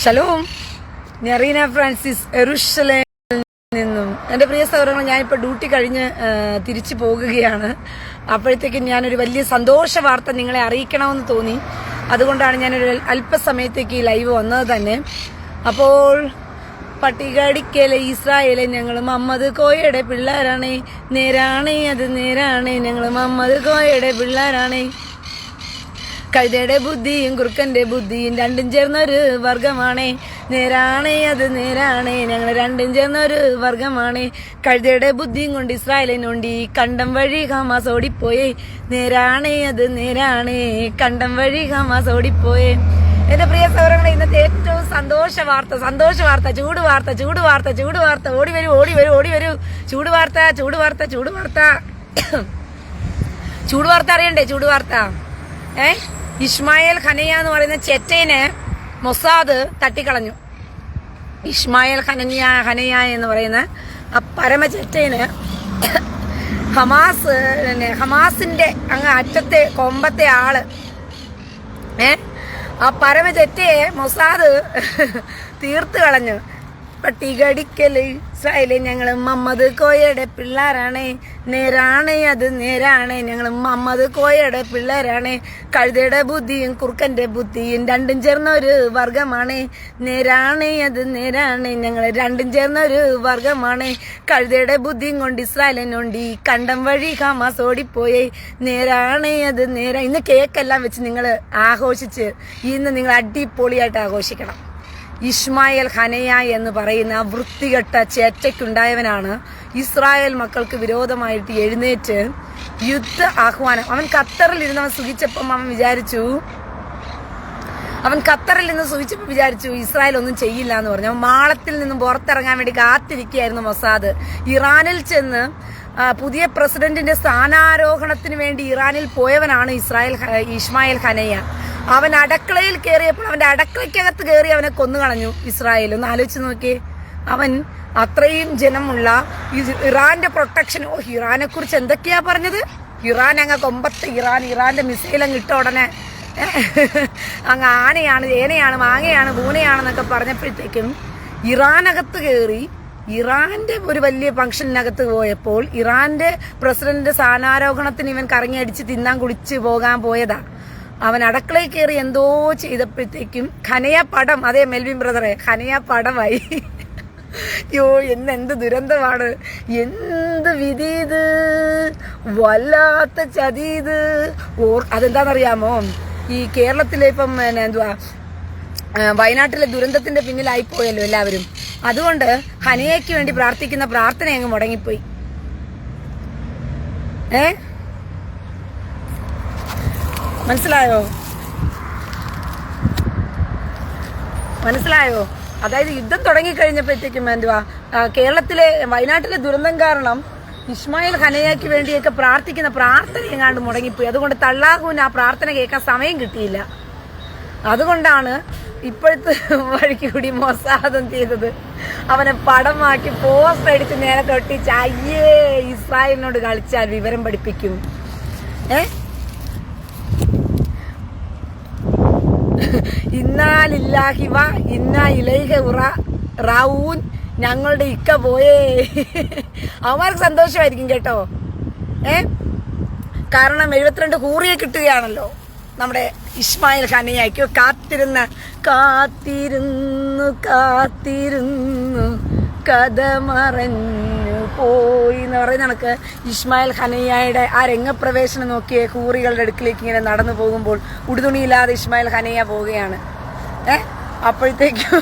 Shalom, ഞാൻ Reena Francis യെരൂശലേമിൽ നിന്നും. എൻ്റെ പ്രിയ സഹോദരങ്ങൾ, ഞാനിപ്പോൾ ഡ്യൂട്ടി കഴിഞ്ഞ് തിരിച്ചു പോകുകയാണ്. അപ്പോഴത്തേക്കും ഞാനൊരു വലിയ സന്തോഷ വാർത്ത നിങ്ങളെ അറിയിക്കണമെന്ന് തോന്നി. അതുകൊണ്ടാണ് ഞാനൊരു അല്പസമയത്തേക്ക് ഈ ലൈവ് വന്നത് തന്നെ. അപ്പോൾ പട്ടികടിക്കലെ ഇസ്രായേലെ ഞങ്ങൾ മുഹമ്മദ് കോയയുടെ പിള്ളേരാണേ, നേരാണേ അത് നേരാണേ, ഞങ്ങൾ മുഹമ്മദ് കോയയുടെ പിള്ളേരാണേ. കഴുതയുടെ ബുദ്ധിയും കുറുക്കന്റെ ബുദ്ധിയും രണ്ടും ചേർന്നൊരു വർഗമാണേ, നേരാണേ അത് നേരാണേ, ഞങ്ങൾ രണ്ടും ചേർന്നൊരു വർഗമാണേ. കഴുതയുടെ ബുദ്ധിയും കൊണ്ട് ഇസ്രായേലിനുണ്ടി കണ്ടം വഴി ഹമാസ് ഓടിപ്പോയേ, നേരാണേ അത് നേരാണേ, കണ്ടം വഴി ഹമാസ് ഓടിപ്പോയേ. എന്റെ പ്രിയ സഹോദരങ്ങളെ, ഇന്നത്തെ ഏറ്റവും സന്തോഷ വാർത്ത, ചൂട് വാർത്ത, ഓടി വരൂ, ചൂട് വാർത്ത അറിയണ്ടേ? ചൂട് വാർത്ത. ഇസ്മായിൽ ഹനയ എന്ന് പറയുന്ന ചെറ്റേനെ മൊസാദ് തട്ടിക്കളഞ്ഞു. ഇസ്മായിൽ ഹനയ എന്ന് പറയുന്ന ആ പരമചെറ്റേന് ഹമാസിന്റെ അങ്ങ് അറ്റത്തെ കൊമ്പത്തെ ആള് ആ പരമചെറ്റയെ മൊസാദ് തീർത്ത് കളഞ്ഞു. പട്ടികടിക്കല് ഇസ്രായേലെ ഞങ്ങൾ മുഹമ്മദ് കോയയുടെ പിള്ളേരാണേ, നേരാണേ അത് നേരാണേ, ഞങ്ങൾ മുഹമ്മദ് കോയയുടെ പിള്ളേരാണേ. കഴുതയുടെ ബുദ്ധിയും കുറുക്കന്റെ ബുദ്ധിയും രണ്ടും ചേർന്നൊരു വർഗമാണേ, നേരാണേ അത് നേരാണേ, ഞങ്ങൾ രണ്ടും ചേർന്നൊരു വർഗമാണേ. കഴുതയുടെ ബുദ്ധിയും കൊണ്ട് ഇസ്രായേലിനുണ്ടി കണ്ടം വഴി ഹമാസ് ഓടിപ്പോയേ, നേരാണേ അത് നേരാ. ഇന്ന് കേക്കെല്ലാം വെച്ച് നിങ്ങൾ ആഘോഷിച്ച് ഇന്ന് നിങ്ങൾ അടിപൊളിയായിട്ട് ആഘോഷിക്കണം. ഇസ്മായിൽ ഹനയ എന്ന് പറയുന്ന വൃത്തികെട്ട ചേറ്റയ്ക്കുണ്ടായവനാണ് ഇസ്രായേൽ മക്കൾക്ക് വിരോധമായിട്ട് എഴുന്നേറ്റ് യുദ്ധ ആഹ്വാനം. അവൻ ഖത്തറിൽ ഇരുന്നവൻ സുഖിച്ചപ്പം അവൻ ഖത്തറിൽ നിന്ന് വിചാരിച്ചു ഇസ്രായേൽ ഒന്നും ചെയ്യില്ല എന്ന് പറഞ്ഞു. അവൻ മാളത്തിൽ നിന്നും പുറത്തിറങ്ങാൻ വേണ്ടി കാത്തിരിക്കുകയായിരുന്നു മൊസാദ്. ഇറാനിൽ ചെന്ന് പുതിയ പ്രസിഡന്റിന്റെ സ്ഥാനാരോഹണത്തിന് വേണ്ടി ഇറാനിൽ പോയവനാണ് ഇസ്മായിൽ ഹനയ. അവൻ അടുക്കളയിൽ കയറിയപ്പോൾ അവന്റെ അടുക്കളയ്ക്കകത്ത് കയറി അവനെ കൊന്നുകളഞ്ഞു ഇസ്രായേൽ. ഒന്ന് ആലോചിച്ച് നോക്കിയേ. അവൻ അത്രയും ജനമുള്ള ഇറാന്റെ പ്രൊട്ടക്ഷൻ. ഇറാനെ കുറിച്ച് എന്തൊക്കെയാ പറഞ്ഞത്? ഇറാൻ അങ്ങ് കൊമ്പത്ത് ഇറാന്റെ മിസൈൽ അങ്ങ് ഇട്ട ഉടനെ അങ്ങ് ആനയാണ്, ഏനയാണ്, മാങ്ങയാണ്, പൂനയാണെന്നൊക്കെ പറഞ്ഞപ്പോഴത്തേക്കും ഇറാനകത്ത് കയറി ഇറാന്റെ ഒരു വലിയ ഫംഗ്ഷനകത്ത് പോയപ്പോൾ ഇറാന്റെ പ്രസിഡന്റിന്റെ സ്ഥാനാരോഹണത്തിന് ഇവൻ കറങ്ങി അടിച്ച് തിന്നാൻ കുടിച്ച് പോകാൻ പോയതാ. അവൻ അടുക്കളയിൽ കയറി എന്തോ ചെയ്തപ്പോഴത്തേക്കും ഖനയ പടം, അതേ മെൽവിൻ ബ്രദറെ, ഖനയ പടമായി. യോ, എന്ത് ദുരന്തമാണ്, എന്ത് വിധി ഇത്, വല്ലാത്ത ചതി ഇത്. അതെന്താണെന്നറിയാമോ? ഈ കേരളത്തിലെ ഇപ്പം വയനാട്ടിലെ ദുരന്തത്തിന്റെ പിന്നിലായിപ്പോയല്ലോ എല്ലാവരും. അതുകൊണ്ട് ഹനയയ്ക്ക് വേണ്ടി പ്രാർത്ഥിക്കുന്ന പ്രാർത്ഥന അങ്ങ് മുടങ്ങിപ്പോയി. മനസ്സിലായോ? അതായത് യുദ്ധം തുടങ്ങിക്കഴിഞ്ഞപ്പോഴത്തേക്കും കേരളത്തിലെ വയനാട്ടിലെ ദുരന്തം കാരണം ഇസ്മായിൽ ഹനയയ്ക്ക് വേണ്ടിയൊക്കെ പ്രാർത്ഥിക്കുന്ന പ്രാർത്ഥന എങ്ങാണ്ട് മുടങ്ങിപ്പോയി. അതുകൊണ്ട് തള്ളാഹുവിന് ആ പ്രാർത്ഥന കേൾക്കാൻ സമയം കിട്ടിയില്ല. അതുകൊണ്ടാണ് ഇപ്പോഴത്തെ വഴിക്ക് കൂടി മൊസാദ് ചെയ്തത്, അവനെ പടമാക്കി പോസ്റ്റ് അടിച്ച് നേരെ തൊട്ടിച്ച് അയ്യേ ഇസ്രായേലിനോട് കളിച്ചാൽ വിവരം പഠിപ്പിക്കും. ഇന്നാലില്ലാഹി വ ഇന്നാ ഇലൈഹി റാഊൻ. ഞങ്ങളുടെ ഇക്ക പോയേ. അവന്മാർക്ക് സന്തോഷമായിരിക്കും കേട്ടോ. കാരണം 72 ഹൂറിയെ കിട്ടുകയാണല്ലോ നമ്മുടെ ഇസ്മായിൽ ഹനയയ്ക്ക്. കാത്തിരുന്നു കഥ മറഞ്ഞു പോയി എന്ന് പറയുന്ന കണക്ക് ഇസ്മായിൽ ഹനയയുടെ ആ രംഗപ്രവേശനം നോക്കിയേ. ഹൂറികളുടെ അടുക്കിലേക്ക് ഇങ്ങനെ നടന്നു പോകുമ്പോൾ ഉടുതുണിയില്ലാതെ ഇസ്മായിൽ ഹനയ പോവുകയാണ്. അപ്പോഴത്തേക്കും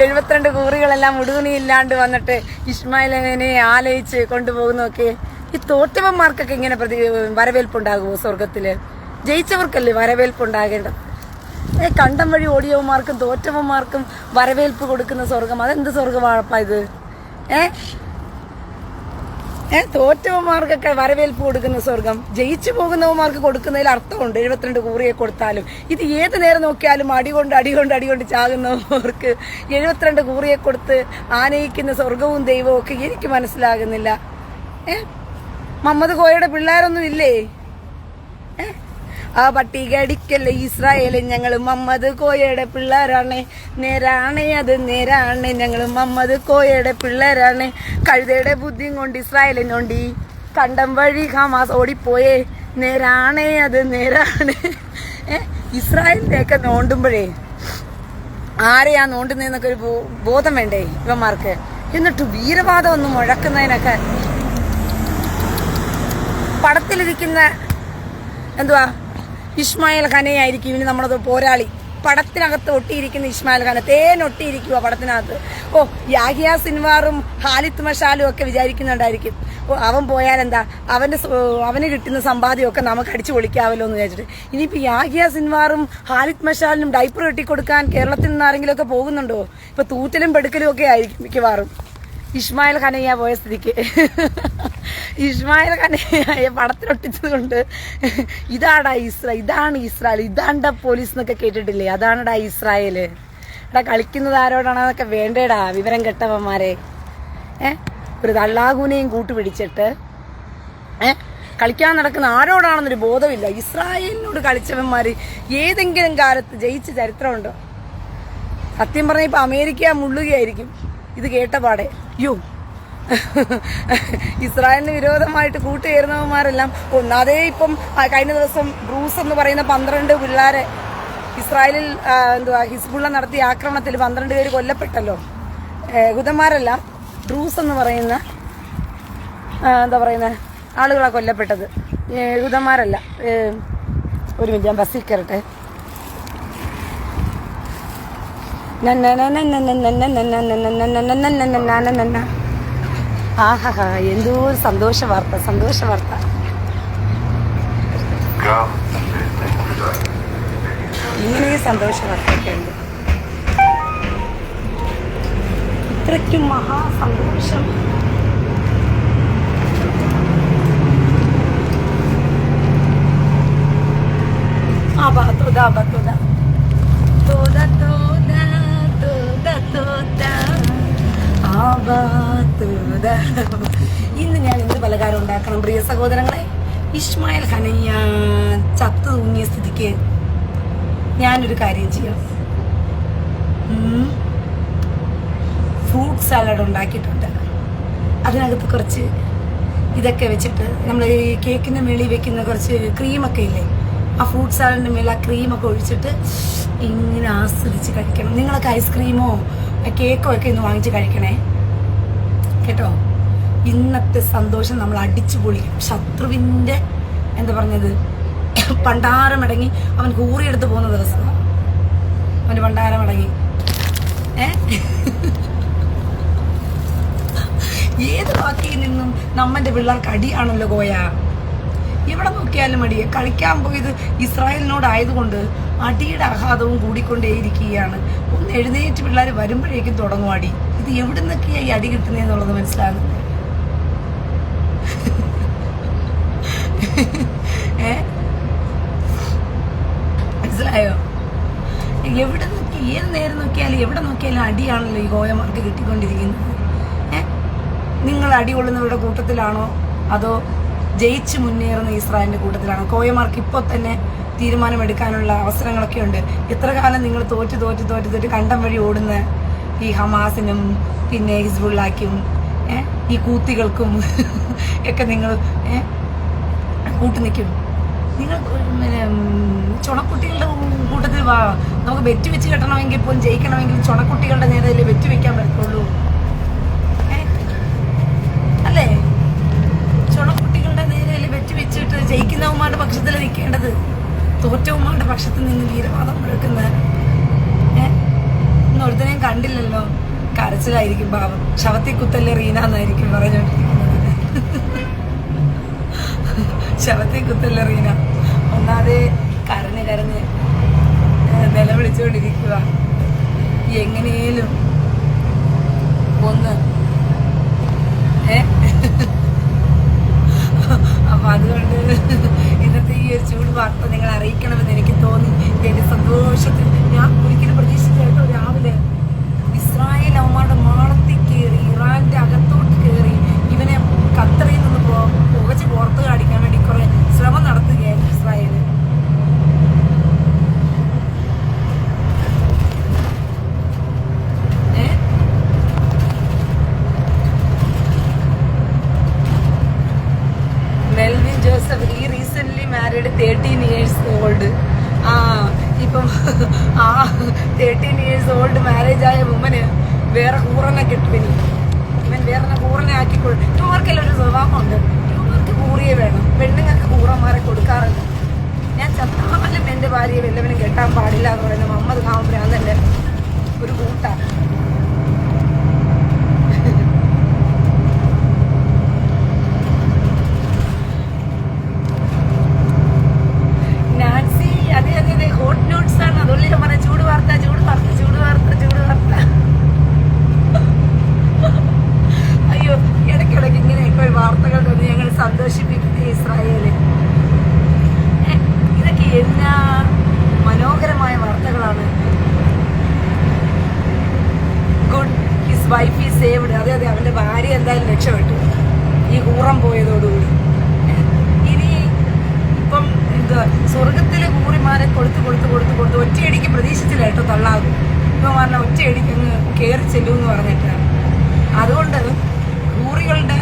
72 ഹൂറികളെല്ലാം ഉടുതുണിയില്ലാണ്ട് വന്നിട്ട് ഇസ്മായിൽ ഹനയെ ആലയിച്ച് കൊണ്ടുപോകുന്നൊക്കെ. ഈ തോറ്റവന്മാർക്കൊക്കെ ഇങ്ങനെ വരവേൽപ്പുണ്ടാകുമോ സ്വർഗത്തില്? ജയിച്ചവർക്കല്ലേ വരവേൽപ്പുണ്ടാകേണ്ടത്. കണ്ടം വഴി ഓടിയവന്മാർക്കും തോറ്റവന്മാർക്കും വരവേൽപ്പ് കൊടുക്കുന്ന സ്വർഗം, അതെന്ത് സ്വർഗമാണപ്പാ ഇത്? തോറ്റവന്മാർക്കൊക്കെ വരവേൽപ്പ് കൊടുക്കുന്ന സ്വർഗം ജയിച്ചു പോകുന്നവന്മാർക്ക് കൊടുക്കുന്നതിൽ അർത്ഥമുണ്ട്. 72 കൂറിയെ കൊടുത്താലും ഇത് ഏത് നേരം നോക്കിയാലും അടികൊണ്ട് ചാകുന്നവർക്ക് 72 കൂറിയെ കൊടുത്ത് ആനയിക്കുന്ന സ്വർഗവും ദൈവവും ഒക്കെ എനിക്ക് മനസ്സിലാകുന്നില്ല. മുഹമ്മദ് കോയയുടെ പിള്ളേരൊന്നും ഇല്ലേ? ആ പട്ടി കടിക്കല്ലേ ഇസ്രായേല്, ഞങ്ങൾ മുഹമ്മദ് കോയയുടെ പിള്ളേരാണ്, നേരാണ് അത് നേരാണ്, ഞങ്ങൾ മുഹമ്മദ് കോയയുടെ പിള്ളേരാണ്. കഴുതയുടെ ബുദ്ധിയും കൊണ്ട് ഇസ്രായേലിനോണ്ടി കണ്ടം വഴി ഹമാസ് ഓടിപ്പോയേ, നേരാണ് അത് നേരാണ്. ഇസ്രായേലിനെയൊക്കെ നോണ്ടുമ്പോഴേ ആരെയാ നോണ്ടുന്നതെന്നൊക്കെ ഒരു ബോധം വേണ്ടേ ഇവന്മാർക്ക്? എന്നിട്ട് വീരവാദം ഒന്ന് മുഴക്കുന്നതിനൊക്കെ പടത്തിലിരിക്കുന്ന എന്തുവാ ഇസ്മായിൽ ഖാനെയായിരിക്കും ഇനി നമ്മളത് പോരാളി. പടത്തിനകത്ത് ഒട്ടിയിരിക്കുന്ന ഇസ്മായിൽ ഖാനെ തേനൊട്ടിയിരിക്കുക പടത്തിനകത്ത്. ഓ, യാഹിയ സിൻവാറും ഹാലിത്ത് മഷാലും ഒക്കെ വിചാരിക്കുന്നുണ്ടായിരിക്കും, ഓ അവൻ പോയാലെന്താ, അവന് കിട്ടുന്ന സമ്പാദ്യമൊക്കെ നമുക്ക് അടിച്ചു പൊളിക്കാവല്ലോ എന്ന് വിചാരിച്ചിട്ട്. ഇനിയിപ്പോൾ യാഹിയ സിൻവാറും ഹാലിത്ത് മഷാലിനും ഡൈപ്പർ കെട്ടിക്കൊടുക്കാൻ കേരളത്തിൽ നിന്ന് ആരെങ്കിലും ഒക്കെ പോകുന്നുണ്ടോ? ഇപ്പൊ തൂറ്റലും പെടുക്കലും ഒക്കെ ആയിരിക്കും മിക്കവാറും. ഇസ്മായിൽ ഖാനയ്യ പോയ സ്ഥിതിക്ക് ഇസ്മായിൽ ഖാനയ്യ പടത്തിലൊട്ടിച്ചത് കൊണ്ട് ഇതാണ് ഇസ്രായേൽ, ഇതാണ്ട പോലീസ് എന്നൊക്കെ കേട്ടിട്ടില്ലേ? അതാണടാ ഇസ്രായേല്. എടാ കളിക്കുന്നത് ആരോടാണെന്നൊക്കെ വേണ്ടേടാ വിവരം കെട്ടവന്മാരെ. ഒരു തള്ളാകൂനെയും കൂട്ടുപിടിച്ചിട്ട് കളിക്കാൻ നടക്കുന്ന ആരോടാണെന്നൊരു ബോധമില്ല. ഇസ്രായേലിനോട് കളിച്ചവന്മാര് ഏതെങ്കിലും കാലത്ത് ജയിച്ച ചരിത്രമുണ്ടോ? സത്യം പറഞ്ഞാൽ ഇപ്പൊ അമേരിക്ക മുള്ളുകയായിരിക്കും ഇത് കേട്ടപാടെ. യോ, ഇസ്രായേലിന് വിരോധമായിട്ട് കൂട്ടുചേർന്നവന്മാരെല്ലാം ഒന്നാതെ ഇപ്പം കഴിഞ്ഞ ദിവസം ബ്രൂസ് എന്ന് പറയുന്ന 12 പിള്ളേരെ ഇസ്രായേലിൽ ഹിസ്ബുള്ള നടത്തിയ ആക്രമണത്തിൽ 12 പേര് കൊല്ലപ്പെട്ടല്ലോ. യഹൂദന്മാരെല്ലാം ഡ്രൂസ് എന്ന് പറയുന്ന ആളുകളാണ് കൊല്ലപ്പെട്ടത്, യഹൂദന്മാരല്ല. ഒരു മിനിറ്റ്, ഞാൻ ബസ്സിൽ കയറട്ടെ. ആഹാ, എന്തോ ഒരു സന്തോഷ വാർത്ത. ഇങ്ങനെ സന്തോഷ വാർത്തയൊക്കെ ഉണ്ട്. ഇത്രയ്ക്കും മഹാസന്തോഷം. ഇന്ന് ഞാൻ എന്ത് പലഹാരം ഉണ്ടാക്കണം പ്രിയ സഹോദരങ്ങളെ? ഇസ്മായിൽ ഖാനയ്യ ചത്തു തൂങ്ങിയ സ്ഥിതിക്ക് ഞാനൊരു കാര്യം ചെയ്യാം. ഫ്രൂട്ട് സാലഡ് ഉണ്ടാക്കിയിട്ടുണ്ട്. അതിനകത്ത് കുറച്ച് ഇതൊക്കെ വെച്ചിട്ട് നമ്മൾ ഈ കേക്കിൻ്റെ മേളിൽ വെക്കുന്ന കുറച്ച് ക്രീമൊക്കെ ഇല്ലേ, ആ ഫ്രൂട്ട് സാലഡിൻ്റെ മേലെ ആ ക്രീമൊക്കെ ഒഴിച്ചിട്ട് ഇങ്ങനെ ആസ്വദിച്ച് കഴിക്കണം. നിങ്ങളൊക്കെ ഐസ്ക്രീമോ കേക്കോ ഒക്കെ ഇന്ന് വാങ്ങിച്ച് കഴിക്കണേ കേട്ടോ. ഇന്നത്തെ സന്തോഷം നമ്മൾ അടിച്ചു പൊളിക്കും. ശത്രുവിൻ്റെ പണ്ടാരമടങ്ങി അവൻ കൂറിയെടുത്ത് പോകുന്ന ദിവസമാണ്. അവൻ്റെ പണ്ടാരമടങ്ങി ഏത് വാക്കിൽ നിന്നും നമ്മന്റെ പിള്ളേർക്ക് അടിയാണല്ലോ കോയ. എവിടെ നോക്കിയാലും അടിയെ. കളിക്കാൻ പോയത് ഇസ്രായേലിനോടായതുകൊണ്ട് അടിയുടെ ആഘാതവും കൂടിക്കൊണ്ടേയിരിക്കുകയാണ്. ഒന്ന് എഴുന്നേറ്റ് പിള്ളേർ വരുമ്പോഴേക്കും തുടങ്ങും അടി. ഇത് എവിടെ നിന്നൊക്കെയാ ഈ അടി കിട്ടുന്നതെന്നുള്ളത് മനസ്സിലാകുന്നത്. മനസ്സിലായോ? എവിടെ നോക്കി ഏത് നേരം നോക്കിയാലും എവിടെ നോക്കിയാലും അടിയാണല്ലോ ഈ കോയമാർക്ക് കിട്ടിക്കൊണ്ടിരിക്കുന്നത്. നിങ്ങൾ അടി കൊള്ളുന്നവരുടെ കൂട്ടത്തിലാണോ അതോ ജയിച്ച് മുന്നേറുന്ന ഇസ്രായേലിന്റെ കൂട്ടത്തിലാണോ? കോയമാർക്ക് ഇപ്പോൾ തന്നെ തീരുമാനമെടുക്കാനുള്ള അവസരങ്ങളൊക്കെ ഉണ്ട്. എത്ര കാലം നിങ്ങൾ തോറ്റ് കണ്ടം വഴി ഓടുന്ന ഈ ഹമാസിനും പിന്നെ ഹിസ്ബുള്ളാക്കും ഈ കൂത്തികൾക്കും ഒക്കെ നിങ്ങൾ കൂട്ടു നിൽക്കും. നിങ്ങൾ ചുണക്കുട്ടികളുടെ കൂട്ടത്തിൽ വാ. നമുക്ക് ബെറ്റ് വെച്ച് കെട്ടണമെങ്കിൽ പോലും ജയിക്കണമെങ്കിൽ ചുണക്കുട്ടികളുടെ നേരെ ബെറ്റ് വെക്കാൻ പറ്റുള്ളൂ, അല്ലേ? ചുണക്കുട്ടികളുടെ നേരെ ബെറ്റ് വെച്ചിട്ട് ജയിക്കുന്നവന്മാരുടെ പക്ഷത്തിൽ നിൽക്കേണ്ടത് തോറ്റവന്മാരുടെ പക്ഷത്തിൽ നിന്ന് വീരവാദം മുഴക്കുന്ന ഒരുത്തനെയും കണ്ടില്ലല്ലോ. കരച്ചിലായിരിക്കും പാവം. ശവത്തി കുത്തല്ലേ റീന എന്നായിരിക്കും പറഞ്ഞോണ്ടിരിക്കുന്നത്. ശവത്തി കുത്തല്ലേ റീന. ഒന്നാതെ കരഞ്ഞ് നിലവിളിച്ചുകൊണ്ടിരിക്കുക. എങ്ങനെയും ഒന്ന് അപ്പൊ അതുകൊണ്ട് ഇന്നത്തെ ഈ ഒരു ചൂട് വാർത്ത നിങ്ങൾ അറിയിക്കണമെന്ന് എനിക്ക് തോന്നി. എന്റെ സന്തോഷത്തിൽ ഞാൻ ഒരിക്കലും പ്രതീക്ഷിച്ചായിട്ടോ. രാവിലെ ഇസ്രായേൽ അവന്മാരുടെ മാളത്തിൽ കയറി ഇറാന്റെ അകത്തോട്ട് കയറി ഇവനെ ഖത്തറിൽ നിന്ന് പുകച്ച് പുറത്ത് കാണിക്കാൻ വേണ്ടി കുറെ ശ്രമം നടത്തുകയായിരുന്നു ഇസ്രായേൽ. ആ 13 years ഓൾഡ് മാരേജ് ആയ വുമന് വേറെ കൂറനെ കിട്ടും. ഇവൻ വേറെ കൂറനെ ആക്കിക്കൊള്ളു. ഇവർക്കെല്ലാം ഒരു സ്വഭാവമുണ്ട്, ഇവർക്ക് കൂറിയെ വേണം. പെണ്ണുങ്ങൾക്ക് കൂറന്മാരെ കൊടുക്കാറുണ്ട്. ഞാൻ ചത്താലും എൻ്റെ ഭാര്യയെ വല്ലവനും കെട്ടാൻ പാടില്ല എന്ന് പറയുന്ന മുഹമ്മദ് ഖാൻ ഭ്രാന്തൻ്റെ ഒരു കൂട്ടാണ്. നാൻസി അതെ അതെ അതെ ഹോട്ട് നോട്ട്സ് ആണ്. അതുകൊണ്ട് ഞാൻ പറഞ്ഞ ചൂട് വാർത്ത ചൂട് വാർത്ത ചൂട് വാർത്ത ചൂട് വാർത്ത. അയ്യോ, ഇടയ്ക്കിടയ്ക്ക് ഇങ്ങനെയൊക്കെ വാർത്തകൾ തന്നെ ഞങ്ങൾ സന്തോഷിപ്പിക്കുന്നത് ഇസ്രായേല്. ഇതൊക്കെ എന്നാ മനോഹരമായ വാർത്തകളാണ്. Good, his wife is saved. അതെ അതെ, അവന്റെ ഭാര്യ എന്തായാലും രക്ഷപ്പെട്ടു ഈ കൂറം പോയതോടുകൂടി. ഇനി ഇപ്പം എന്തുവാ, സ്വർഗത്തിലെ കൂറിമാരെ കൊടുത്ത് ഒറ്റയടിക്ക് പ്രതീക്ഷിച്ചില്ല കേട്ടോ തള്ളാകും. ഇപ്പം പറഞ്ഞ ഒറ്റയടിക്ക് അങ്ങ് കയറി ചെല്ലുമെന്ന് പറഞ്ഞിട്ടാണ്. അതുകൊണ്ട് കൂറികളുടെ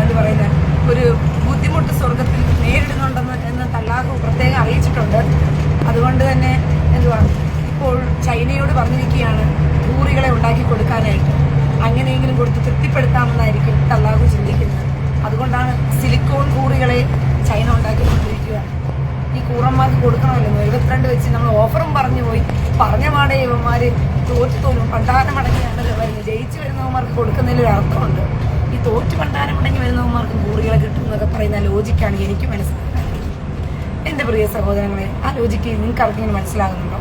എന്താ പറയുന്നത് ഒരു ബുദ്ധിമുട്ട് സ്വർഗത്തിൽ നേരിടുന്നുണ്ടെന്ന് തള്ളാഹു പ്രത്യേകം അറിയിച്ചിട്ടുണ്ട്. അതുകൊണ്ട് തന്നെ എന്തുവാ, ഇപ്പോൾ ചൈനയോട് പറഞ്ഞിരിക്കുകയാണ് കൂറികളെ ഉണ്ടാക്കി കൊടുക്കാനായിട്ട്. അങ്ങനെയെങ്കിലും കൊടുത്ത് തൃപ്തിപ്പെടുത്താമെന്നായിരിക്കും തള്ളാഹു ചിന്തിക്കുന്നത്. അതുകൊണ്ടാണ് സിലിക്കോൺ കൂറികളെ ചൈന ഉണ്ടാക്കിക്കൊണ്ടിരിക്കുക. ഈ കൂറന്മാർക്ക് കൊടുക്കണമല്ലോ. 72 വെച്ച് നമ്മൾ ഓഫറും പറഞ്ഞു പോയി. പറഞ്ഞ പാടെ ഇവന്മാര് തോറ്റുതോലും പണ്ടാരമടങ്ങിയാണല്ലോ വരുന്നത്. ജയിച്ചു വരുന്നവന്മാർക്ക് കൊടുക്കുന്നതിൽ ഒരു അർത്ഥമുണ്ട്. ഈ തോറ്റ് പണ്ടാരമടങ്ങി വരുന്നവന്മാർക്ക് കൂറികളെ കിട്ടും എന്നൊക്കെ പറയുന്ന ലോജിക്കാണ് എനിക്ക് മനസ്സിലാക്കുന്നത്. എൻ്റെ പ്രിയ സഹോദരങ്ങളെ, ആ ലോജിക്ക് നിങ്ങൾക്ക് ആർക്കെങ്കിലും മനസ്സിലാകുന്നുണ്ടോ?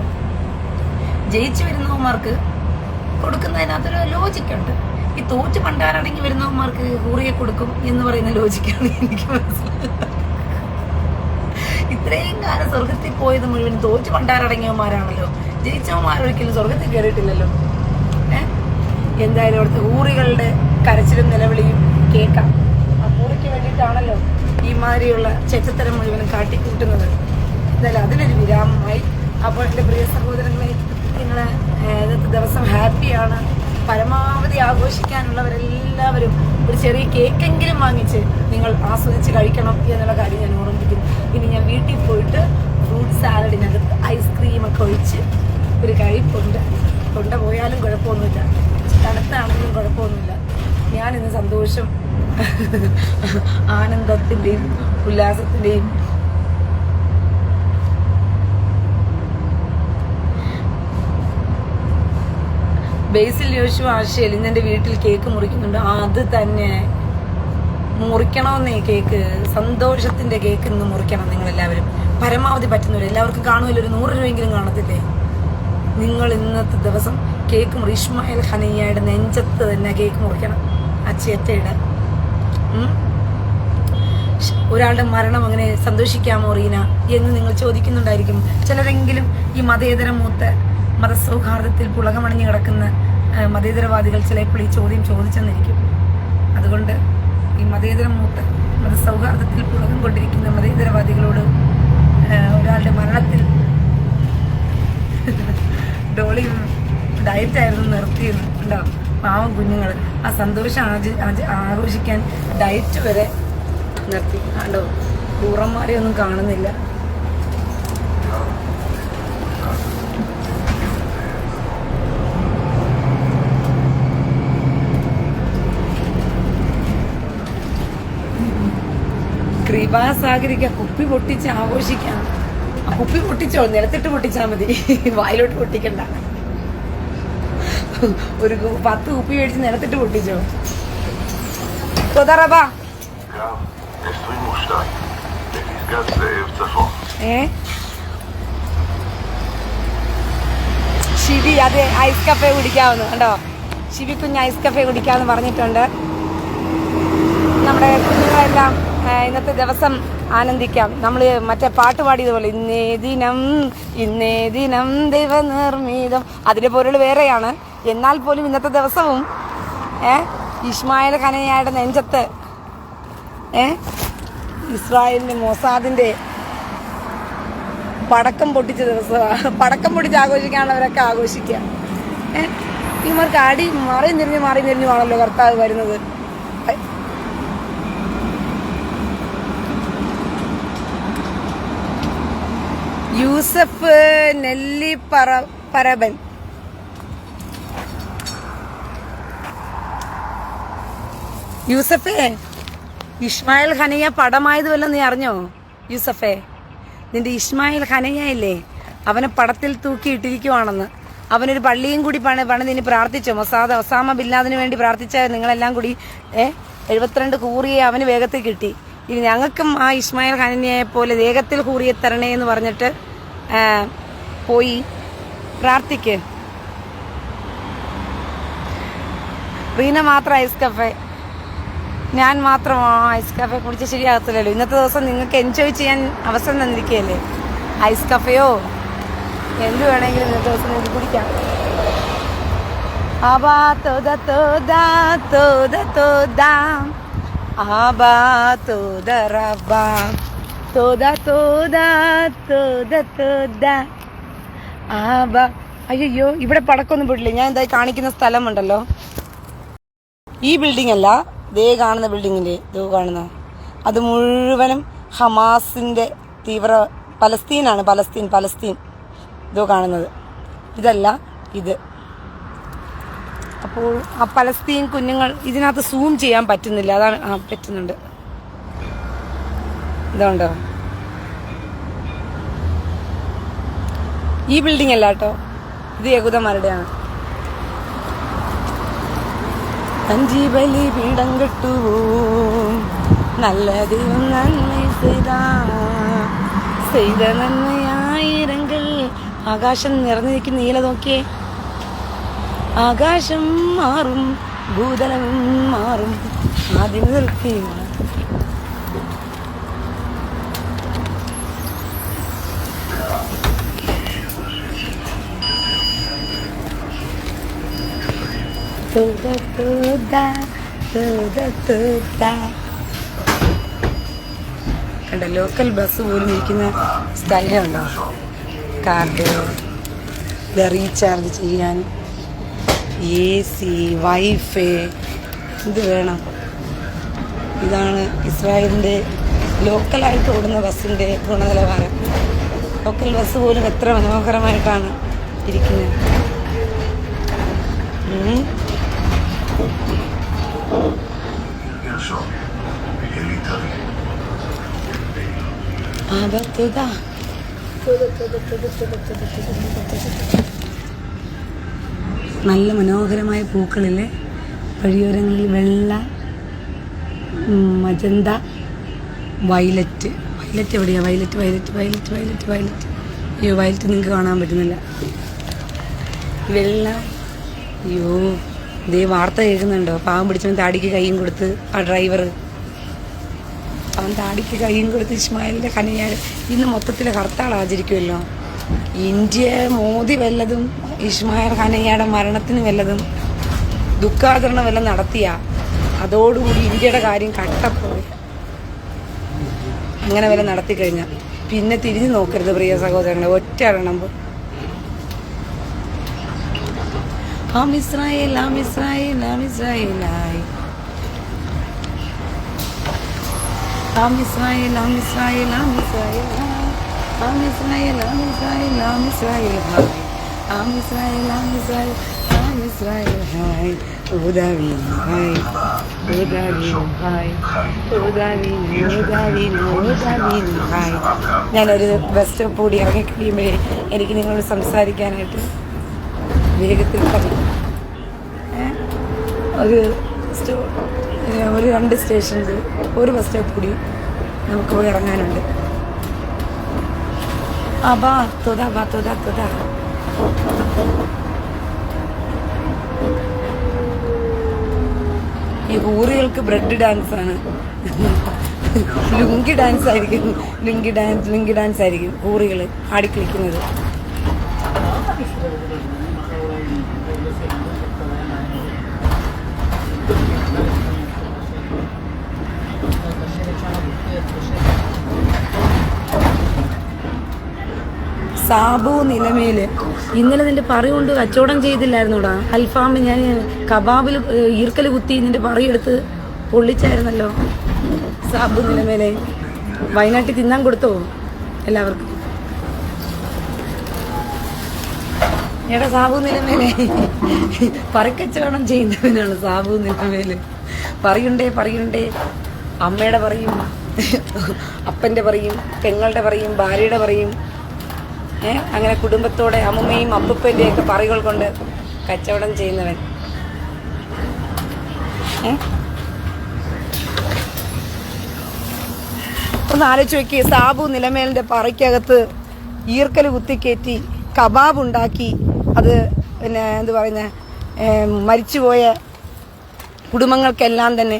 ജയിച്ചു വരുന്നവന്മാർക്ക് കൊടുക്കുന്നതിനകത്തൊരു ലോജിക്കുണ്ട്. ഈ തോറ്റ് പണ്ടാരടങ്ങി വരുന്നവന്മാർക്ക് കൂറിയെ കൊടുക്കും എന്ന് പറയുന്ന ലോജിക്കാണ് എനിക്ക് മനസ്സിലാകുന്നത്. ഇത്രയും കാലം സ്വർഗത്തിൽ പോയത് മുഴുവൻ തോറ്റ് പണ്ടാരടങ്ങിയവന്മാരാണല്ലോ. ജയിച്ചവന്മാരൊരിക്കലും സ്വർഗത്തിൽ കയറിയിട്ടില്ലല്ലോ. എന്തായാലും അവിടുത്തെ ഊറികളുടെ കരച്ചിലും നിലവിളിയും കേൾക്കാം. ആ കൂറിക്ക് വേണ്ടിയിട്ടാണല്ലോ ഈ മാതിരിയുള്ള ചെറ്റത്തരം മുഴുവനും കാട്ടിക്കൂട്ടുന്നത്. എന്തായാലും അതിനൊരു വിരാമമായി. അപ്പോൾ എൻ്റെ പ്രിയ സഹോദരങ്ങളെ, നിങ്ങൾ ഇന്നത്തെ ദിവസം ഹാപ്പിയാണ്. പരമാവധി ആഘോഷിക്കാനുള്ളവരെല്ലാവരും ഒരു ചെറിയ കേക്കെങ്കിലും വാങ്ങിച്ച് നിങ്ങൾ ആസ്വദിച്ച് കഴിക്കണം എന്നുള്ള കാര്യം ഞാൻ ഓർമ്മിപ്പിക്കുന്നു. ഇനി ഞാൻ വീട്ടിൽ പോയിട്ട് ഫ്രൂട്ട് സാലഡിനകത്ത് ഐസ്ക്രീമൊക്കെ ഒഴിച്ച് ഒരു കഴിപ്പുണ്ട്. തൊണ്ട പോയാലും കുഴപ്പമൊന്നുമില്ല, തണുത്താണെങ്കിലും കുഴപ്പമൊന്നുമില്ല. ഞാനിന്ന് സന്തോഷം ആനന്ദത്തിൻ്റെയും ഉല്ലാസത്തിൻ്റെയും ബേസിൽ യോശു ആശയിൽ ഇന്നെൻ്റെ വീട്ടിൽ കേക്ക് മുറിക്കുന്നുണ്ട്. അത് തന്നെ മുറിക്കണമെന്നേ, കേക്ക് സന്തോഷത്തിൻ്റെ കേക്ക് ഇന്ന് മുറിക്കണം. നിങ്ങളെല്ലാവരും പരമാവധി പറ്റുന്നില്ല. എല്ലാവർക്കും കാണുമല്ലോ, ഒരു 100 രൂപയെങ്കിലും കാണത്തില്ലേ? നിങ്ങൾ ഇന്നത്തെ ദിവസം കേക്ക് മുറി. ഇസ്മായിൽ ഹനയ്യയുടെ നെഞ്ചത്ത് തന്നെ കേക്ക് മുറിക്കണം, ആ ചേറ്റയുടെ. ഒരാളുടെ മരണം അങ്ങനെ സന്തോഷിക്കാമോ റീന എന്ന് നിങ്ങൾ ചോദിക്കുന്നുണ്ടായിരിക്കും ചിലരെങ്കിലും. ഈ മതേതര മൂത്ത മതസൗഹാർദ്ദത്തിൽ പുളകമണിഞ്ഞു കിടക്കുന്ന മതേതരവാദികൾ ചിലപ്പോൾ ഈ ചോദ്യം ചോദിച്ചെന്നിരിക്കും. അതുകൊണ്ട് ഈ മതസൗഹാർദ്ദത്തിൽ പുളകം കൊണ്ടിരിക്കുന്ന മതേതരവാദികളോട് ഒരാളുടെ മരണത്തിൽ ഡോളി ഡയറ്റായിരുന്നു നിർത്തിയെന്ന് ഉണ്ടോ? പാവം കുഞ്ഞുങ്ങൾ ആ സന്തോഷം ആഘോഷിക്കാൻ ഡയറ്റ് വരെ നിർത്തി. കണ്ടോ, കൂറന്മാരെ ഒന്നും കാണുന്നില്ല. കൃപാസാഗരിക്ക കുപ്പി പൊട്ടിച്ച് ആഘോഷിക്കാം. ആ കുപ്പി പൊട്ടിച്ചോ, നിലത്തിട്ട് പൊട്ടിച്ചാൽ മതി, വായിലോട്ട് പൊട്ടിക്കണ്ട. ഒരു 10 കുപ്പി മേടിച്ച് നിലത്തിട്ട് പൊട്ടിച്ചോ. ശിവി അത് ഐസ് കഫേ കുടിക്കാവുന്നു കണ്ടോ. ശിവി കുഞ്ഞ് ഐസ് കഫേ കുടിക്കാമെന്ന് പറഞ്ഞിട്ടുണ്ട്. നമ്മുടെ കുഞ്ഞുങ്ങളെല്ലാം ഇന്നത്തെ ദിവസം ആനന്ദിക്കാം. നമ്മൾ മറ്റേ പാട്ട് പാടിയതുപോലെ ഇന്നേ ദിനം ദൈവനിർമ്മിതം, അതിൻ്റെ പൊരുൾ വേറെയാണ്. എന്നാൽ പോലും ഇന്നത്തെ ദിവസവും ഇസ്മായിൽ ഹനയ്യയുടെ നെഞ്ചത്ത് ഇസ്രായേലിൻ്റെ മൊസാദിൻ്റെ പടക്കം പൊട്ടിച്ച ദിവസമാണ്. പടക്കം പൊട്ടിച്ച് ആഘോഷിക്കാനുള്ളവരൊക്കെ ആഘോഷിക്കുക. ഇവർക്ക് അടി മാറി തിരിഞ്ഞുമാണല്ലോ കർത്താവ് വരുന്നത്. യൂസഫ് നെല്ലിപ്പറബൻ. യൂസഫേ, ഇസ്മായിൽ ഹനയ്യ പടമായത് വല്ലതും നീ അറിഞ്ഞോ? യൂസഫേ, നിന്റെ ഇസ്മായിൽ ഹനയ്യ ഇല്ലേ, അവനെ പടത്തിൽ തൂക്കിയിട്ടിരിക്കുവാണെന്ന്. അവനൊരു പള്ളിയും കൂടി പണിത് ഇനി പ്രാർത്ഥിച്ചോ? ഒസാമ ബില്ലാദിന് വേണ്ടി പ്രാർത്ഥിച്ച നിങ്ങളെല്ലാം കൂടി 72 ഹൂറിയെ അവന് വേഗത്തിൽ കിട്ടി. ഇനി ഞങ്ങൾക്കും ആ ഇസ്മായിൽ ഹനയ്യയെ പോലെ വേഗത്തിൽ ഹൂറിയെ തരണേ എന്ന് പറഞ്ഞിട്ട് പോയി പ്രാർത്ഥിക്ക്. റീന മാത്രം ഐസ് കഫേ, ഞാൻ മാത്രം ഐസ് കഫേ കുടിച്ച് ശരിയാകത്തില്ലല്ലോ. ഇന്നത്തെ ദിവസം നിങ്ങൾക്ക് എൻജോയ് ചെയ്യാൻ അവസരം തന്നിരിക്കുകയല്ലേ. ഐസ് കഫയോ എന്ത് വേണമെങ്കിലും ഇന്നത്തെ ദിവസം നിങ്ങൾക്ക് കുടിക്കാം. ആബാ തോദ തോദാ തോദ തോദാ ആബാ തോദ റബ്ബാ തോദ തോദാ തോദ തോദാ ആബാ. അയ്യോ, ഇവിടെ പടക്കൊന്നും പോയിട്ടില്ല. ഞാൻ എന്തായി കാണിക്കുന്ന സ്ഥലമുണ്ടല്ലോ, ഈ ബിൽഡിംഗ് അല്ല, ദേ കാണുന്ന ബിൽഡിങ്ങില്ലേ, ദോ കാണുന്ന അത് മുഴുവനും ഹമാസിന്റെ തീവ്ര പലസ്തീനാണ്. പലസ്തീൻ ഇതോ കാണുന്നത്, ഇതല്ല ഇത്. അപ്പോൾ ആ പലസ്തീൻ കുഞ്ഞുങ്ങൾ ഇതിനകത്ത് സൂം ചെയ്യാൻ പറ്റുന്നില്ല, അതാണ്. പറ്റുന്നുണ്ട്, ഇതുണ്ടോ? ഈ ബിൽഡിംഗ് അല്ല കേട്ടോ, ഇത് യഹൂദന്മാരുടെയാണ്. അഞ്ചിബലി പീഠം കെട്ടുവോം, നല്ല ദൈവം നന്മ ചെയ്ത നന്മയായിരങ്ങൾ. ആകാശം നിറഞ്ഞിരിക്കുന്ന നീല നോക്കിയേ, ആകാശം മാറും ഭൂതലം മാറും ആദ്യം നിർത്തി. കണ്ട ലോക്കൽ ബസ് പോലും ഇരിക്കുന്ന സ്ഥലമുണ്ടോ? കാർഡ്, റീചാർജ് ചെയ്യാൻ, AC, വൈഫൈ, ഇത് വേണം. ഇതാണ് ഇസ്രായേലിൻ്റെ ലോക്കലായിട്ട് ഓടുന്ന ബസ്സിൻ്റെ ഗുണനിലവാരം. ലോക്കൽ ബസ് പോലും എത്ര മനോഹരമായിട്ടാണ് ഇരിക്കുന്നത്. നല്ല മനോഹരമായ പൂക്കളിലെ വഴിയോരങ്ങളിൽ വെള്ള, മജന്ത, വയലറ്റ് എവിടെയാ? വയലറ്റ്. അയ്യോ, വയലറ്റ് നിങ്ങൾക്ക് കാണാൻ പറ്റുന്നില്ല. വെള്ള. അയ്യോ, ഇതേ വാർത്ത കേൾക്കുന്നുണ്ടോ? പാവം പിടിച്ചവൻ താടിക്ക് കൈയും കൊടുത്ത് ആ ഡ്രൈവർ, അവൻ താടിക്ക് കൈയും കൊടുത്ത് ഇസ്മായിലിൻ്റെ ഹനയ്യ. ഇന്ന് മൊത്തത്തിൽ ഹർത്താൾ ആചരിക്കുമല്ലോ. ഇന്ത്യ മോദി വല്ലതും ഇസ്മായിൽ ഹനയ്യയുടെ മരണത്തിന് വല്ലതും ദുഃഖാചരണം വല്ലതും നടത്തിയ അതോടുകൂടി ഇന്ത്യയുടെ കാര്യം കട്ടപ്പോയി. അങ്ങനെ വല്ല നടത്തിക്കഴിഞ്ഞാൽ പിന്നെ തിരിഞ്ഞു നോക്കരുത് പ്രിയ സഹോദരങ്ങളെ, ഒറ്റ എണ്ണം. ഇസ്രായേൽ ഞാനൊരു ബസ് സ്റ്റോപ്പ് കൂടി ഇറങ്ങി കഴിയുമ്പോഴേ എനിക്ക് നിങ്ങളോട് സംസാരിക്കാനായിട്ട് വേഗത്തിൽ പറയും. ഒരു 2 സ്റ്റേഷനിൽ ഒരു ബസ് സ്റ്റോപ്പ് കൂടി നമുക്ക് പോയി ഇറങ്ങാനുണ്ട്. ഈ ഹൂറികൾക്ക് ബ്രെഡ് ഡാൻസ് ആണ്. ലുങ്കി ഡാൻസ് ആയിരിക്കും ഹൂറികൾ ആടിക്കളിക്കുന്നത്. സാബു നിലമേല്, ഇന്നലെ നിന്റെ പറി കൊണ്ട് കച്ചവടം ചെയ്തില്ലായിരുന്നോടാ? അൽഫാം ഞാൻ കബാബിൽ ഈർക്കൽ കുത്തി നിന്റെ പറിയെടുത്ത് പൊള്ളിച്ചായിരുന്നല്ലോ. സാബു നിലമേലെ വയനാട്ടിൽ തിന്നാൻ കൊടുത്തോ എല്ലാവർക്കും? എടാ സാബു നിലമേലെ പറിക്കച്ചവടം ചെയ്യുന്നവനാണ് സാബു നിലമേല്. പറയുണ്ടേ അമ്മയുടെ പറയും, അപ്പൻ്റെ പറയും, പെങ്ങളുടെ പറയും, ഭാര്യയുടെ പറയും. അങ്ങനെ കുടുംബത്തോടെ അമ്മമ്മയും അപ്പൂപ്പൻ്റെയൊക്കെ പറയുകൾ കൊണ്ട് കച്ചവടം ചെയ്യുന്നവൻ. ഒന്ന് ആലോചിച്ച് നോക്കി. സാബു നിലമേലിന്റെ പറയ്ക്കകത്ത് ഈർക്കൽ കുത്തിക്കയറ്റി കബാബ് ഉണ്ടാക്കി, അത് പിന്നെ എന്ത് പറയുന്ന മരിച്ചുപോയ കുടുംബങ്ങൾക്കെല്ലാം തന്നെ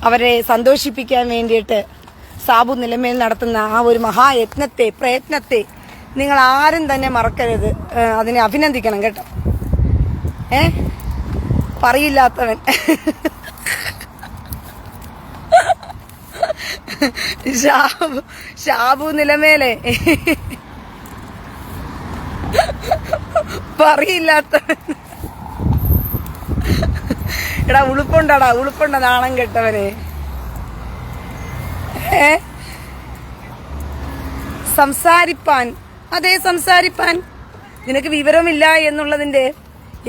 അവരെ സന്തോഷിപ്പിക്കാൻ വേണ്ടിയിട്ട് സാബു നിലമേൽ നടത്തുന്ന ആ ഒരു പ്രയത്നത്തെ നിങ്ങൾ ആരും തന്നെ മറക്കരുത്. അതിനെ അഭിനന്ദിക്കണം കേട്ടോ. പറയില്ലാത്തവൻ ഷാബു നിലമേലെ പറയില്ലാത്തവൻ. എടാ ഉളുപ്പുണ്ട നാണം കെട്ടവനെ. സംസാരിപ്പാൻ നിനക്ക് വിവരമില്ല എന്നുള്ളതിന്റെ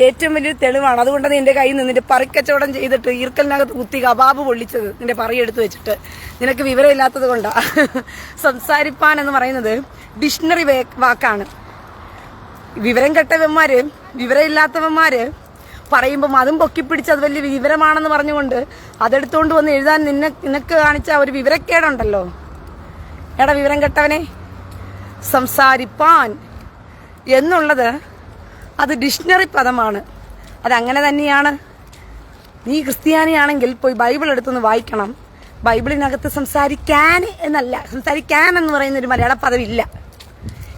ഏറ്റവും വലിയൊരു തെളിവാണ്. അതുകൊണ്ടാണ് നിന്റെ കയ്യിൽ നിന്ന് നിന്റെ പറിക്കച്ചവടം ചെയ്തിട്ട് ഈർക്കലിനകത്ത് കുത്തി കബാബ് പൊള്ളിച്ചത് നിന്റെ പറയെടുത്ത് വെച്ചിട്ട്. നിനക്ക് വിവരമില്ലാത്തത് കൊണ്ടാ. സംസാരിപ്പാൻ എന്ന് പറയുന്നത് ഡിക്ഷണറി വാക്കാണ്. വിവരം കെട്ടവന്മാര്, വിവരമില്ലാത്തവന്മാര് പറയുമ്പം അതും പൊക്കിപ്പിടിച്ച് അത് വലിയ വിവരമാണെന്ന് പറഞ്ഞുകൊണ്ട് അതെടുത്തോണ്ട് വന്ന് എഴുതാൻ നിനക്ക് കാണിച്ച ഒരു വിവരക്കേടുണ്ടല്ലോ. എടാ വിവരം കെട്ടവനെ, സംസാരിപ്പാൻ എന്നുള്ളത് അത് ഡിക്ഷണറി പദമാണ്. അതങ്ങനെ തന്നെയാണ്. നീ ക്രിസ്ത്യാനിയാണെങ്കിൽ പോയി ബൈബിൾ എടുത്തൊന്ന് വായിക്കണം. ബൈബിളിനകത്ത് സംസാരിക്കാൻ എന്നല്ല, സംസാരിക്കാൻ എന്ന് പറയുന്ന ഒരു മലയാള പദമില്ല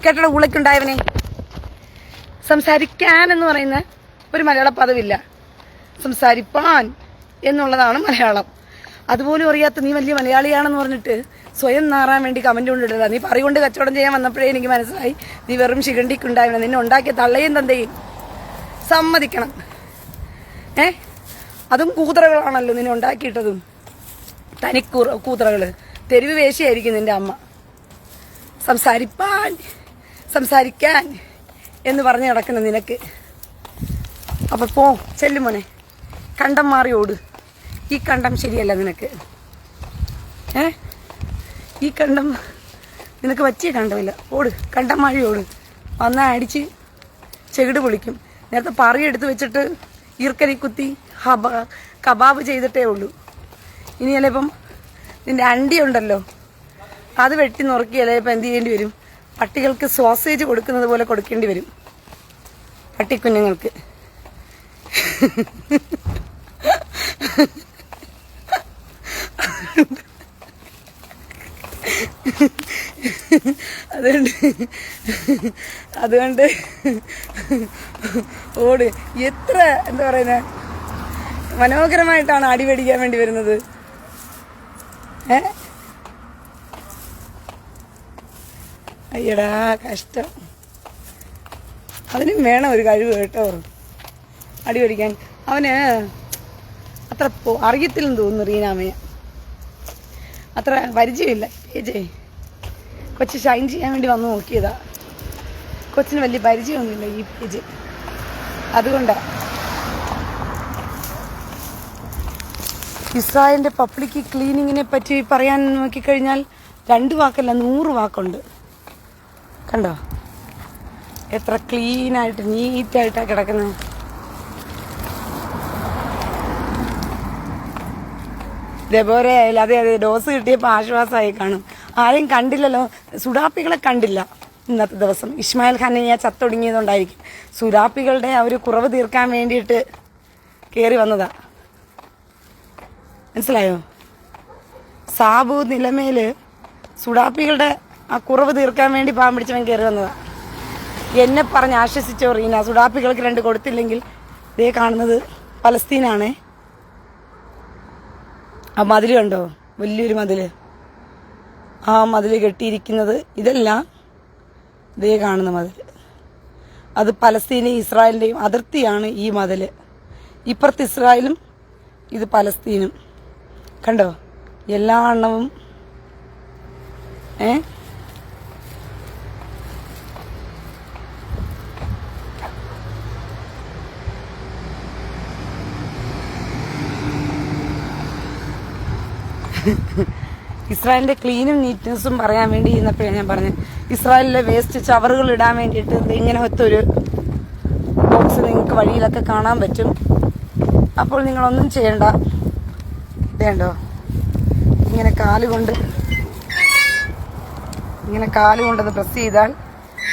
കേട്ടോ. ഉളയ്ക്കുണ്ടായവനെ, സംസാരിക്കാൻ എന്ന് പറയുന്ന ഒരു മലയാള പദമില്ല. സംസാരിപ്പാൻ എന്നുള്ളതാണ് മലയാളം. അതുപോലും അറിയാത്ത നീ വലിയ മലയാളിയാണെന്ന് പറഞ്ഞിട്ട് സ്വയം നാറാൻ വേണ്ടി കമന്റ് കൊണ്ടിടുക. നീ പറയുകൊണ്ട് കച്ചവടം ചെയ്യാൻ വന്നപ്പോഴേ എനിക്ക് മനസ്സിലായി നീ വെറും ശിഖണ്ഡിക്കുണ്ടായിരുന്നു. നിന്നെ ഉണ്ടാക്കിയ തള്ളയും തന്തയും സമ്മതിക്കണം. അതും കൂതറകളാണല്ലോ നിന്നെ ഉണ്ടാക്കിയിട്ടതും. തനി കൂതറകള്. തെരുവ് വേശിയായിരിക്കും നിന്റെ അമ്മ. സംസാരിക്കാൻ എന്ന് പറഞ്ഞു നടക്കുന്ന നിനക്ക്. അപ്പൊ ചെല്ലും മോനെ, കണ്ടം മാറി ഓട്. ഈ കണ്ടം ശരിയല്ല നിനക്ക്. ഈ കണ്ടം നിനക്ക് പറ്റിയ കണ്ടമില്ല. ഓട്, കണ്ടം മാറി ഓട്. വന്നാൽ അടിച്ച് ചെകിട് പൊളിക്കും. നേരത്തെ പറയെടുത്ത് വെച്ചിട്ട് ഈർക്കലി കുത്തി കബാബ് ചെയ്തിട്ടേ ഉള്ളൂ. ഇനി ചിലപ്പം നിന്റെ അണ്ടി ഉണ്ടല്ലോ, അത് വെട്ടി നുറുക്കിയാലേ ഇപ്പം എന്ത് ചെയ്യേണ്ടി വരും? പട്ടികൾക്ക് സോസേജ് കൊടുക്കുന്നത് പോലെ കൊടുക്കേണ്ടി വരും. പട്ടിക്കുഞ്ഞുങ്ങൾക്ക്. അതുകൊണ്ട് ഓട്. എത്ര എന്താ പറയുന്ന മനോഹരമായിട്ടാണ് അടി മേടിക്കാൻ വേണ്ടി വരുന്നത്. അയ്യടാ കഷ്ടം. അതിനും വേണം ഒരു കഴിവ് കേട്ടോ, അടി മേടിക്കാൻ. അവന് അത്ര അറിയത്തില്ലെന്ന് തോന്നുന്നു. റീനാമയെ അത്ര പരിചയമില്ല. കൊച്ചു ഷൈൻ ചെയ്യാൻ വേണ്ടി വന്ന് നോക്കിയതാ. കൊച്ചിന് വലിയ പരിചയമൊന്നുമില്ല ഈ പേജ്. അതുകൊണ്ടാണ്. ഇസ്രായേലിന്റെ പബ്ലിക് ക്ലീനിങ്ങിനെ പറ്റി പറയാൻ നോക്കിക്കഴിഞ്ഞാൽ 2 വാക്കല്ല 100 വാക്കുണ്ട്. കണ്ടോ എത്ര ക്ലീനായിട്ട് നീറ്റായിട്ടാണ് കിടക്കുന്നത്. ഇതേപോലെ ആയാലും അതെ ഡോസ് കിട്ടിയപ്പോൾ ആശ്വാസമായി കാണും. ആരെയും കണ്ടില്ലല്ലോ, സുഡാപ്പികളെ കണ്ടില്ല ഇന്നത്തെ ദിവസം. ഇസ്മായിൽ ഖാനെ ചത്തൊടുങ്ങിയതുകൊണ്ടായിരിക്കും. സുഡാപ്പികളുടെ ആ ഒരു കുറവ് തീർക്കാൻ വേണ്ടിയിട്ട് കയറി വന്നതാ. മനസ്സിലായോ? സാബു നിലമേല് സുഡാപ്പികളുടെ ആ കുറവ് തീർക്കാൻ വേണ്ടി പാവം പിടിച്ചവൻ കയറി വന്നതാ. എന്നെ പറഞ്ഞ് ആശ്വസിച്ചോ റീന. സുഡാപ്പികൾക്ക് 2 കൊടുത്തില്ലെങ്കിൽ ഇതേ കാണുന്നത് പലസ്തീനാണേ. ആ മതിൽ കണ്ടോ, വലിയൊരു മതില്. ആ മതിൽ കെട്ടിയിരിക്കുന്നത് ഇതെല്ലാം ഇതേ കാണുന്ന മതിൽ. അത് പലസ്തീനെയും ഇസ്രായേലിൻ്റെയും അതിർത്തിയാണ് ഈ മതിൽ. ഇപ്പുറത്ത് ഇസ്രായേലും ഇത് പലസ്തീനും. കണ്ടോ എല്ലാ എണ്ണവും. ഇസ്രായേലിന്റെ ക്ലീനും നീറ്റ്നെസ്സും പറയാൻ വേണ്ടി ഇരുന്നപ്പോഴാണ് ഞാൻ പറഞ്ഞത്. ഇസ്രായേലിലെ വേസ്റ്റ് ചവറുകൾ ഇടാൻ വേണ്ടിയിട്ട് ഇങ്ങനത്തെ ഒരു ബോക്സ് നിങ്ങൾക്ക് വഴിയിലൊക്കെ കാണാൻ പറ്റും. അപ്പോൾ നിങ്ങളൊന്നും ചെയ്യണ്ട. വേണ്ടോ, ഇങ്ങനെ കാലുകൊണ്ടത് പ്രസ് ചെയ്താൽ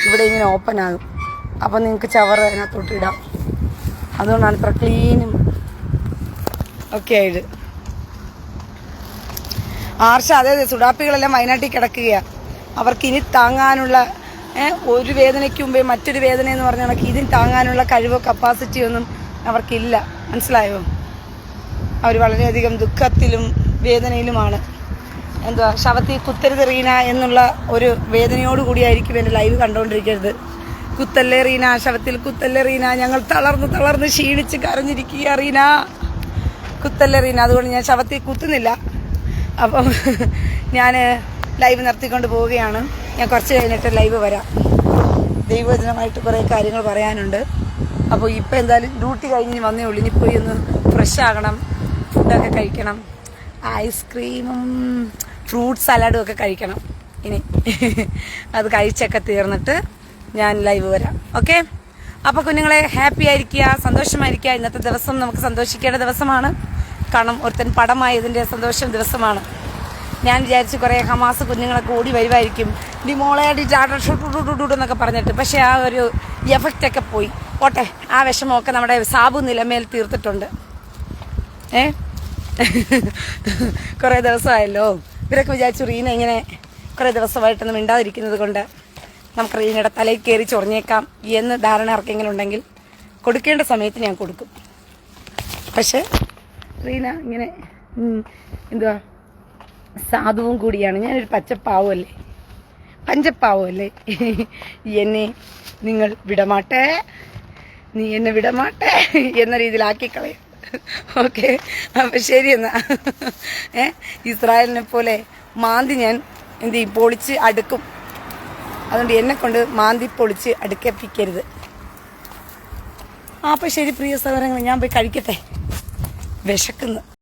ഇവിടെ ഇങ്ങനെ ഓപ്പൺ ആകും. അപ്പം നിങ്ങൾക്ക് ചവറ് അതിനകത്തോട്ട് ഇടാം. അതുകൊണ്ടാണ് ഇത്ര ക്ലീനും ഒക്കെ ആയത്. ആർഷ അതെ സുഡാപ്പികളെല്ലാം വയനാട്ടിൽ കിടക്കുകയാണ്. അവർക്ക് ഇനി താങ്ങാനുള്ള ഒരു വേദനയ്ക്ക് മുമ്പേ മറ്റൊരു വേദന എന്ന് പറഞ്ഞാൽ നമുക്ക് ഇതിന് താങ്ങാനുള്ള കഴിവോ കപ്പാസിറ്റിയോ ഒന്നും അവർക്കില്ല. മനസ്സിലായോ? അവർ വളരെയധികം ദുഃഖത്തിലും വേദനയിലുമാണ്. എന്തുവാ, ശവത്തിൽ കുത്തരുത് റീന എന്നുള്ള ഒരു വേദനയോടുകൂടിയായിരിക്കും എൻ്റെ ലൈവ് കണ്ടുകൊണ്ടിരിക്കരുത്. കുത്തല്ലേ റീന, ശവത്തിൽ കുത്തല്ലേ റീന, ഞങ്ങൾ തളർന്ന് ക്ഷീണിച്ച് കരഞ്ഞിരിക്കുക റീന, കുത്തല്ലേ റീന. അതുകൊണ്ട് ഞാൻ ശവത്തിൽ കുത്തുന്നില്ല. അപ്പം ഞാൻ ലൈവ് നിർത്തിക്കൊണ്ട് പോവുകയാണ്. ഞാൻ കുറച്ച് കഴിഞ്ഞിട്ട് ലൈവ് വരാം. ദൈവവചനമായിട്ട് കുറേ കാര്യങ്ങൾ പറയാനുണ്ട്. അപ്പോൾ ഇപ്പം എന്തായാലും ഡ്യൂട്ടി കഴിഞ്ഞ് വന്നേ ഉള്ളൂ. ഇനി പോയി ഒന്ന് ഫ്രഷ് ആകണം, ഫുഡൊക്കെ കഴിക്കണം, ഐസ്ക്രീമും ഫ്രൂട്ട് സലാഡും ഒക്കെ കഴിക്കണം. ഇനി അത് കഴിച്ചൊക്കെ തീർന്നിട്ട് ഞാൻ ലൈവ് വരാം. ഓക്കെ, അപ്പോൾ കുഞ്ഞുങ്ങളെ ഹാപ്പി ആയിരിക്കുക, സന്തോഷമായിരിക്കുക. ഇന്നത്തെ ദിവസം നമുക്ക് സന്തോഷിക്കേണ്ട ദിവസമാണ്. കാരണം ഒരുത്തൻ പടമായതിൻ്റെ ദിവസമാണ്. ഞാൻ വിചാരിച്ച് കുറേ ഹമാസ് കുഞ്ഞുങ്ങളൊക്കെ ഓടി വരുമായിരിക്കും, ഡിമോളയാടി ചാട്ട ഷൂട്ടു എന്നൊക്കെ പറഞ്ഞിട്ട്. പക്ഷേ ആ ഒരു എഫക്റ്റൊക്കെ പോയി. ഓട്ടെ, ആ വിഷമമൊക്കെ നമ്മുടെ സാബു നിലമേൽ തീർത്തിട്ടുണ്ട്. കുറേ ദിവസമായല്ലോ. ഇവരൊക്കെ വിചാരിച്ചു റീന ഇങ്ങനെ കുറേ ദിവസമായിട്ടൊന്നും മിണ്ടാതിരിക്കുന്നത് കൊണ്ട് നമുക്ക് റീനയുടെ തലയിൽ കയറി ചൊറിഞ്ഞേക്കാം എന്ന് ധാരണ ആർക്കെങ്കിലും ഉണ്ടെങ്കിൽ കൊടുക്കേണ്ട സമയത്ത് ഞാൻ കൊടുക്കും. പക്ഷെ റീന ഇങ്ങനെ എന്തുവാ സാധുവും കൂടിയാണ്. ഞാനൊരു പഞ്ചപ്പാവല്ലേ എന്നെ നിങ്ങൾ വിടമാട്ടെ, നീ എന്നെ വിടമാട്ടെ എന്ന രീതിയിലാക്കിക്കളയും. ഓക്കെ, അപ്പം ശരി എന്നാ. ഇസ്രായേലിനെ പോലെ മാന്തി ഞാൻ എന്ത് ചെയ്യും, പൊളിച്ച് അടുക്കും. അതുകൊണ്ട് എന്നെ കൊണ്ട് മാന്തി പൊളിച്ച് അടുക്കിപ്പിക്കരുത്. അപ്പം ശരി പ്രിയ സഹോദരങ്ങൾ, ഞാൻ പോയി കഴിക്കട്ടെ, വിശക്കുന്നു.